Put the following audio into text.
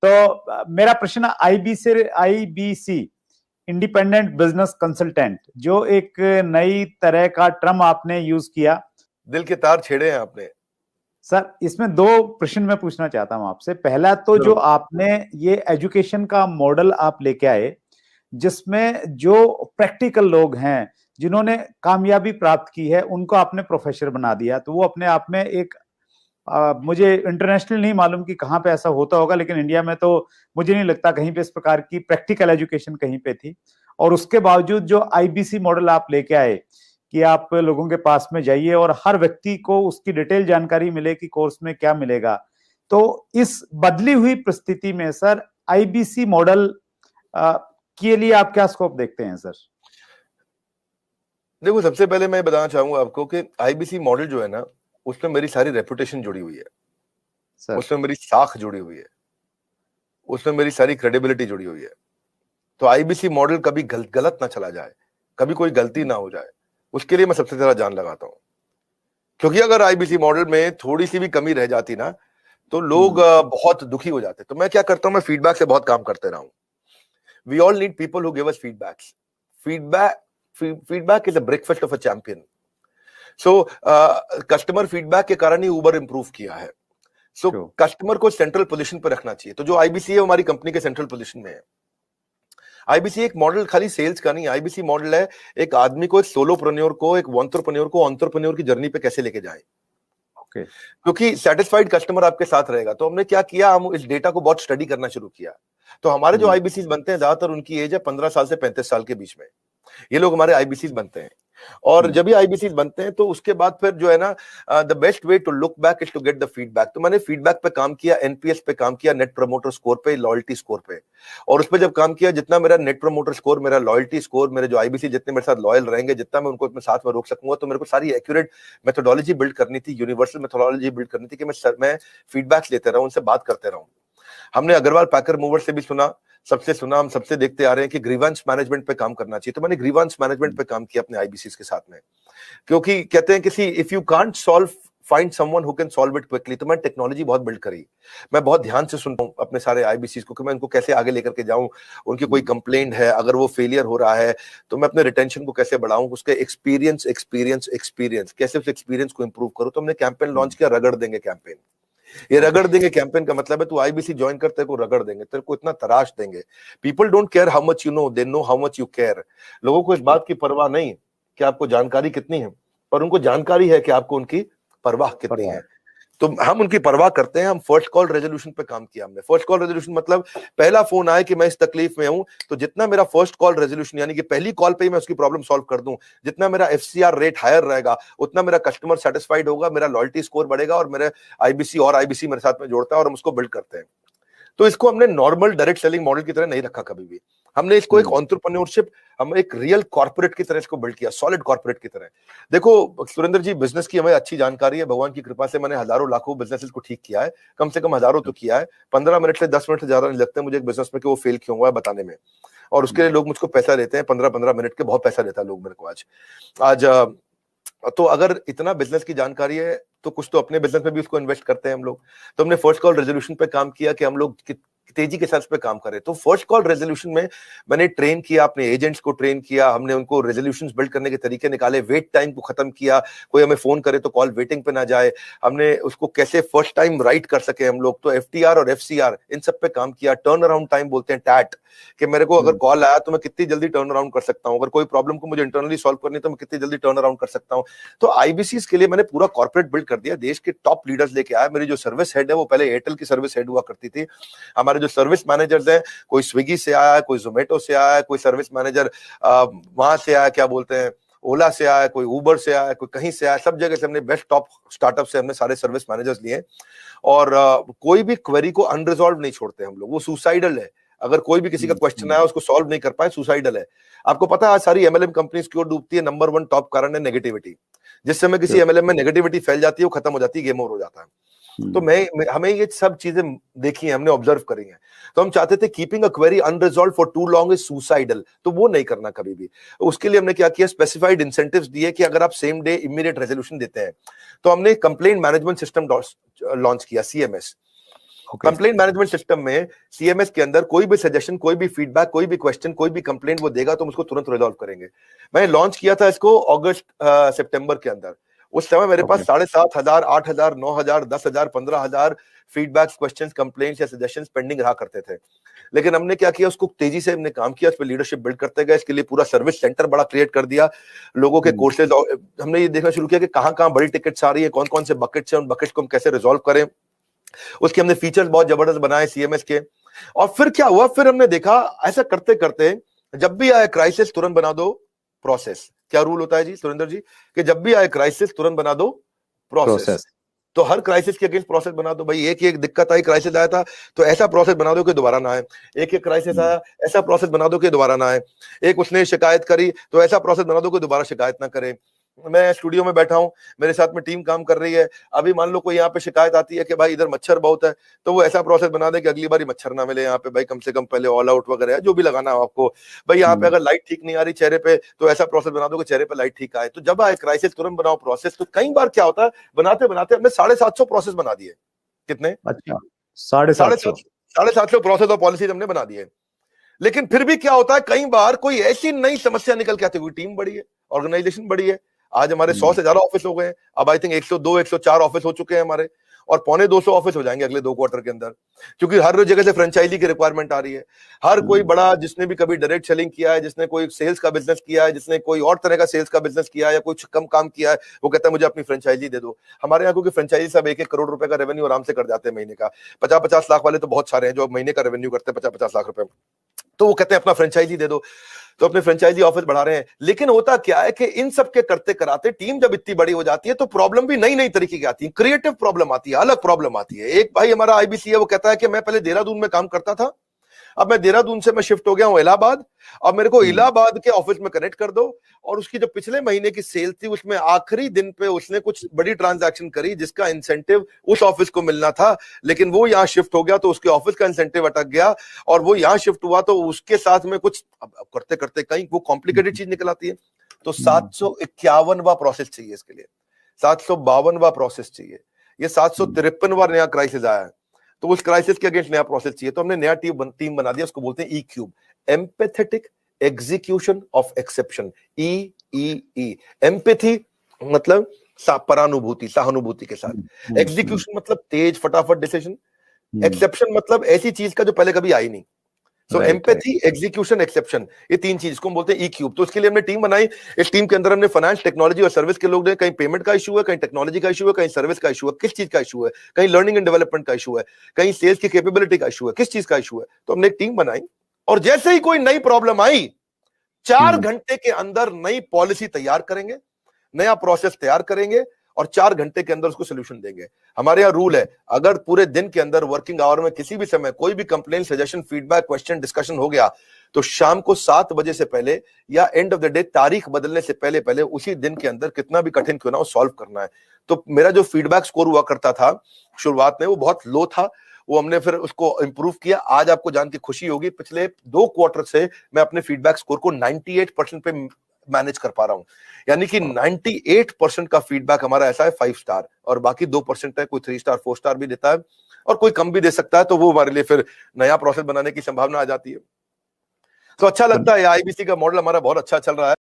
तो मेरा प्रश्न आईबीसी इंडिपेंडेंट बिजनेस कंसल्टेंट, जो एक नई तरह का टर्म आपने यूज किया, दिल के तार छेड़े हैं आपने सर। इसमें दो प्रश्न मैं पूछना चाहता हूं आपसे। पहला तो जो आपने ये एजुकेशन का मॉडल आप लेके आए, जिसमें जो प्रैक्टिकल लोग हैं जिन्होंने कामयाबी प्राप्त की है उनको आपने प्रोफेसर बना दिया, तो वो अपने आप में एक मुझे इंटरनेशनल नहीं मालूम कि कहाँ पे ऐसा होता होगा, लेकिन इंडिया में तो मुझे नहीं लगता कहीं पे इस प्रकार की प्रैक्टिकल एजुकेशन कहीं पे थी। और उसके बावजूद जो आईबीसी मॉडल आप लेके आए कि आप लोगों के पास में जाइए और हर व्यक्ति को उसकी डिटेल जानकारी मिले कि कोर्स में क्या मिलेगा, तो इस बदली हुई परिस्थिति में सर आईबीसी मॉडल के लिए आप क्या स्कोप देखते हैं सर? देखो, सबसे पहले मैं बताना चाहूंगा आपको कि आईबीसी मॉडल जो है ना, उसमें मेरी सारी रेपुटेशन जुड़ी हुई है, उसमें मेरी साख जुड़ी हुई है, उसमें मेरी सारी क्रेडिबिलिटी जुड़ी हुई है। तो आईबीसी मॉडल कभी गलत ना चला जाए, कभी कोई गलती ना हो जाए, उसके लिए मैं सबसे ज्यादा जान लगाता हूं। क्योंकि अगर आईबीसी मॉडल में थोड़ी सी भी कमी रह जाती ना, तो लोग बहुत दुखी हो जाते। तो मैं क्या करता हूं, मैं फीडबैक से बहुत काम करते रहा हूं। We all need people who give us feedbacks. Feedback is a breakfast of a champion. So customer feedback के कारण ही उबर इंप्रूव किया है। सो कस्टमर को सेंट्रल पोजीशन पर रखना चाहिए। तो जो आईबीसी है हमारी कंपनी के सेंट्रल पोजीशन में है। आईबीसी एक मॉडल खाली सेल्स का नहीं, आईबीसी मॉडल है एक आदमी को, एक सोलोप्रेन्योर को, एक एंटरप्रेन्योर को एंटरप्रेन्योर की जर्नी पे कैसे लेके जाए। क्योंकि सेटिस्फाइड कस्टमर आपके साथ रहेगा। तो हमने क्या किया, हम इस डेटा को बहुत स्टडी करना शुरू किया। तो हमारे जो आईबीसी बनते हैं, ज्यादातर उनकी एज है 15 साल से 35 साल के बीच में, ये लोग हमारे आईबीसी बनते हैं। और जब भी आईबीसी बनते हैं तो उसके बाद फिर जो है ना, the best way to look back is to get the feedback. तो मैंने फीडबैक पे काम किया, एनपीएस पे काम किया, नेट प्रमोटर स्कोर पे, लॉयल्टी स्कोर पे। और उस पर जब काम किया, जितना मेरा नेट प्रमोटर स्कोर, मेरा लॉयल्टी स्कोर, मेरे जो आईबीसी जितने मेरे साथ लॉयल रहेंगे, जितना मैं उनको अपने साथ में रोक सकूंगा, तो मेरे को सारी एक्यूरेट मेथोडोलॉजी बिल्ड करनी थी, यूनिवर्सल मेथोडोलॉजी बिल्ड करनी थी कि मैं फीडबैक्स लेते रहूं, उनसे बात करते रहूं। हमने अग्रवाल पैकर मूवर से भी सुना, सबसे सुना, हम सबसे देखते आ रहे हैं कि ग्रीवेंस मैनेजमेंट पे काम करना चाहिए। तो मैंने ग्रीवेंस मैनेजमेंट पे काम किया अपने आईबीसी के साथ में। क्योंकि कहते हैं किसी if you can't solve, find someone who can solve it quickly. तो मैं टेक्नोलॉजी बहुत बिल्ड करी। मैं बहुत ध्यान से सुनता हूं अपने सारे आईबीसी को कि मैं उनको कैसे आगे लेकर के जाऊं। उनकी कोई कंप्लेंट है, अगर वो फेलियर हो रहा है, तो मैं अपने रिटेंशन को कैसे बढ़ाऊं, उसके एक्सपीरियंस कैसे उस एक्सपीरियंस को इंप्रूव करूं। तो हमने कैंपेन लॉन्च किया, रगड़ देंगे कैंपेन। ये रगड़ देंगे कैंपेन का मतलब है तू आईबीसी ज्वाइन कर, तेरे को रगड़ देंगे, तेरे को इतना तराश देंगे। People don't care how much you know, they know how much you care. लोगों को इस बात की परवाह नहीं कि आपको जानकारी कितनी है, पर उनको जानकारी है कि आपको उनकी परवाह कितनी है। तो हम उनकी परवाह करते हैं। हम फर्स्ट कॉल रेजोल्यूशन पे काम किया हमने। फर्स्ट कॉल रेजोल्यूशन मतलब पहला फोन आए कि मैं इस तकलीफ में हूं, तो जितना मेरा फर्स्ट कॉल रेजोल्यूशन यानी कि पहली कॉल पे ही मैं उसकी प्रॉब्लम सॉल्व कर दूं, जितना मेरा एफसीआर रेट हायर रहेगा, उतना मेरा कस्टमर सेटिस्फाइड होगा, मेरा लॉयल्टी स्कोर बढ़ेगा और मेरे आईबीसी मेरे साथ में जोड़ता है और हम उसको बिल्ड करते हैं। तो इसको हमने नॉर्मल डायरेक्ट सेलिंग मॉडल की तरह नहीं रखा कभी भी। हमने इसको एक एंटरप्रेन्योरशिप, हम एक रियल कॉर्पोरेट की तरह इसको बिल्ड किया, सॉलिड कॉर्पोरेट की तरह। देखो सुरेंद्र जी, बिजनेस की हमें अच्छी जानकारी है, भगवान की कृपा से मैंने हजारों लाखों बिजनेसेस को ठीक किया है, कम से कम हजारों तो किया है। 15 मिनट से 10 मिनट से ज्यादा नहीं लगते मुझे एक बिजनेस में कि वो फेल क्यों हुआ है बताने में। और उसके लिए लोग मुझको पैसा देते हैं, 15-15 मिनट के बहुत पैसा देता है लोग मेरे को आज। तो अगर इतना बिजनेस की जानकारी है तो कुछ तो अपने बिजनेस में भी उसको इन्वेस्ट करते हैं हम लोग। तो हमने फर्स्ट कॉल रेजोल्यूशन पे काम किया कि हम लोग तेजी के साथ पे काम करें। तो फर्स्ट कॉल रेजोल्यूशन में मैंने ट्रेन किया, अपने एजेंट्स को ट्रेन किया, हमने उनको रेजोल्यूशंस बिल्ड करने के तरीके निकाले, वेट टाइम को खत्म किया, कोई हमें फोन करे तो कॉल वेटिंग पे ना जाए, हमने उसको कैसे फर्स्ट टाइम राइट कर सके हम लोग। तो एफटीआर और एफसीआर इन सब पे काम किया। टर्न अराउंड टाइम बोलते हैं टैट, कि मेरे को अगर कॉल आया तो मैं कितनी जल्दी टर्न अराउंड कर सकता हूं, अगर कोई प्रॉब्लम को मुझे इंटरनली सॉल्व करनी है तो मैं कितनी जल्दी टर्न अराउंड कर सकता हूं। तो आईबीसी के लिए मैंने पूरा कॉर्पोरेट बिल्ड कर दिया, देश के टॉप लीडर्स लेके आया। मेरी जो सर्विस हेड है वो पहले एयरटेल की सर्विस हेड हुआ करती थी। हमारे जो सर्विस मैनेजर्स हैं, कोई स्विगी से आया है, कोई जोमेटो से आया है, कोई सर्विस मैनेजर वहां से आया, क्या बोलते हैं, ओला से आया, कोई उबर से आया, कोई कहीं से आया, सब जगह से हमने बेस्ट टॉप स्टार्टअप से हमने सारे सर्विस मैनेजर्स लिए। और कोई भी क्वेरी को अनरिजॉल्व नहीं छोड़ते हम लोग, वो सुसाइडल है। अगर कोई भी किसी का क्वेश्चन आया उसको सॉल्व नहीं कर पाए, सुसाइडल है। आपको पता है आज सारी एमएलएम कंपनीज क्यों डूबती है? नंबर 1 टॉप कारण है नेगेटिविटी। जिस समय किसी एमएलएम में नेगेटिविटी फैल जाती है वो खत्म हो जाती है, गेम ओवर हो जाता है। तो हमें ये सब चीजें देखी है, हमने ऑब्जर्व करी है। तो हम चाहते थे keeping a query unresolved for too long is suicidal, तो वो नहीं करना कभी भी। उसके लिए हमने क्या किया, स्पेसिफाइड इंसेंटिव्स दिए कि अगर आप सेम डे इमीडिएट रेजोल्यूशन देते हैं तो हमने कंप्लेंट मैनेजमेंट सिस्टम लॉन्च किया, सीएमएस। कंप्लेंट मैनेजमेंट सिस्टम में सीएमएस के अंदर कोई भी सजेशन, कोई भी फीडबैक, कोई भी क्वेश्चन, कोई भी कंप्लेंट वो देगा तो हम उसको तुरंत रिजॉल्व करेंगे। मैंने लॉन्च किया था इसको अगस्त सितंबर के अंदर। उस समय मेरे पास 7,500, 8,000, 9,000, 10,000, 15,000 फीडबैक्स, क्वेश्चंस, कंप्लेंट्स या सजेशंस पेंडिंग रहा करते थे। लेकिन हमने क्या किया, उसको तेजी से हमने काम किया, उस पर लीडरशिप बिल्ड करते गए। इसके लिए पूरा सर्विस सेंटर बड़ा क्रिएट कर दिया, लोगों के कोर्सेज, हमने ये देखना शुरू किया कि कहां कहां बड़ी टिकट्स आ रही है, कौन कौन से बकेट्स हैं, उन बकेट्स को हम कैसे रिजॉल्व करें। उसके हमने फीचर्स बहुत जबरदस्त बनाए सीएमएस के। और फिर क्या हुआ, फिर हमने देखा ऐसा करते करते जब भी आए क्राइसिस तुरंत बना दो प्रोसेस। क्या रूल होता है जी सुरेंद्र जी, कि जब भी आए क्राइसिस तुरंत बना दो प्रोसेस। तो हर क्राइसिस के अगेंस्ट प्रोसेस बना दो भाई। एक दिक्कत आई, क्राइसिस आया था तो ऐसा प्रोसेस बना दो कि दोबारा ना आए। एक क्राइसिस आया, ऐसा प्रोसेस बना दो कि दोबारा ना आए। एक उसने शिकायत करी तो ऐसा प्रोसेस बना दो कि दोबारा शिकायत ना करे। मैं स्टूडियो में बैठा हूं, मेरे साथ में टीम काम कर रही है, अभी मान लो कोई यहाँ पे शिकायत आती है कि भाई इधर मच्छर बहुत है, तो वो ऐसा प्रोसेस बना दे कि अगली बार मच्छर ना मिले यहाँ पे भाई, कम से कम पहले ऑल आउट वगैरह जो भी लगाना हो आपको भाई। यहाँ पे अगर लाइट ठीक नहीं आ रही चेहरे पे तो ऐसा प्रोसेस बना दो कि चेहरे पे लाइट ठीक आए। तो जब आए क्राइसिस तुरंत बनाओ प्रोसेस। तो कई बार क्या होता है, बनाते बनाते हमने 750 प्रोसेस बना दिए। कितने? अच्छा, 750 प्रोसेस और पॉलिसीज हमने बना दिए। लेकिन फिर भी क्या होता है, कई बार कोई ऐसी नई समस्या निकल के आती है, टीम बड़ी है, ऑर्गेनाइजेशन बड़ी है। आज हमारे 100 से ज्यादा ऑफिस हो गए हैं, अब आई थिंक 102, 104 ऑफिस हो चुके हैं हमारे, और 250 ऑफिस हो जाएंगे अगले 2 क्वार्टर के अंदर, क्योंकि हर जगह से फ्रेंचाइजी की रिक्वायरमेंट आ रही है। हर कोई बड़ा, जिसने भी कभी डायरेक्ट सेलिंग किया है, जिसने कोई सेल्स का बिजनेस किया है, जिसने कोई और तरह का सेल्स का बिजनेस किया है या कुछ कम काम किया है, वो कहता है मुझे अपनी फ्रेंचाइजी दे दो। हमारे यहाँ क्योंकि फ्रेंचाइजी सब 1-1 करोड़ रुपए का रेवेन्यू आराम से कर जाते हैं महीने का। 50-50 लाख वाले तो बहुत सारे हैं जो महीने का रेवेन्यू करते हैं 50-50 लाख रुपए, तो वो कहते हैं अपना फ्रेंचाइजी दे दो। तो अपने फ्रेंचाइजी ऑफिस बढ़ा रहे हैं। लेकिन होता क्या है कि इन सब के करते कराते टीम जब इतनी बड़ी हो जाती है तो प्रॉब्लम भी नई नई तरीके की आती है, क्रिएटिव प्रॉब्लम आती है, अलग प्रॉब्लम आती है। एक भाई हमारा आईबीसी है, वो कहता है कि मैं पहले देहरादून में काम करता था, अब मैं देहरादून से मैं शिफ्ट हो गया हूं इलाहाबाद, अब मेरे को इलाहाबाद के ऑफिस में कनेक्ट कर दो। और उसकी जो पिछले महीने की सेल थी उसमें आखिरी दिन पे उसने कुछ बड़ी ट्रांजैक्शन करी जिसका इंसेंटिव उस ऑफिस को मिलना था, लेकिन वो यहां शिफ्ट हो गया तो उसके ऑफिस का इंसेंटिव अटक गया, और वो यहां शिफ्ट हुआ तो उसके साथ में कुछ करते करते कहीं वो कॉम्प्लिकेटेड चीज निकल आती है। तो 751वां प्रोसेस चाहिए इसके लिए, 752वां प्रोसेस चाहिए, ये 753वां नया क्राइसिस आया है, तो उस क्राइसिस के अगेंस्ट नया प्रोसेस चाहिए। तो हमने नया टीम बना दिया, उसको बोलते हैं E cube, empathetic execution of exception. E empathy मतलब परानुभूति, सहानुभूति के साथ। एग्जीक्यूशन मतलब तेज फटाफट डिसीजन। एक्सेप्शन मतलब ऐसी चीज का जो पहले कभी आई नहीं। सो एम्पैथी, एग्जीक्यूशन, एक्सेप्शन, ये 3 चीज को हम बोलते हैं ई क्यूब। तो इसके लिए हमने टीम बनाई। इस टीम के अंदर हमने फाइनेंस, टेक्नोलॉजी और सर्विस के लोग हैं। कहीं पेमेंट का इशू है, कहीं टेक्नोलॉजी का इशू है, कहीं सर्विस का इशू है, किस चीज का इशू है, कहीं लर्निंग एंड डेवलपमेंट का इशू है, कहीं सेल्स की कैपेबिलिटी का इशू है, किस चीज का इशू है। तो हमने एक टीम बनाई, और जैसे ही कोई नई प्रॉब्लम आई 4 घंटे के अंदर नई पॉलिसी तैयार करेंगे, नया प्रोसेस तैयार करेंगे, और 4 घंटे के अंदर उसको सोल्यूशन देंगे। हमारे यहाँ रूल है, अगर पूरे दिन के अंदर वर्किंग आवर में किसी भी समय कोई भी complain, suggestion, feedback, question, discussion हो गया तो शाम को 7 बजे से पहले या एंड ऑफ द डे तारीख बदलने से पहले पहले उसी दिन के अंदर कितना भी कठिन क्यों ना हो सॉल्व करना है। तो मेरा जो फीडबैक स्कोर हुआ करता था शुरुआत में वो बहुत लो था, वो हमने फिर उसको इंप्रूव किया। आज आपको जान के खुशी होगी, पिछले 2 क्वार्टर से मैं अपने फीडबैक स्कोर को 98% पे मैनेज कर पा रहा हूं। यानी कि 98% का फीडबैक हमारा ऐसा है 5 स्टार, और बाकी 2% है, कोई 3 स्टार 4 स्टार भी देता है, और कोई कम भी दे सकता है। तो वो हमारे लिए फिर नया प्रोसेस बनाने की संभावना आ जाती है। तो अच्छा लगता है, आईबीसी का मॉडल हमारा बहुत अच्छा चल रहा है।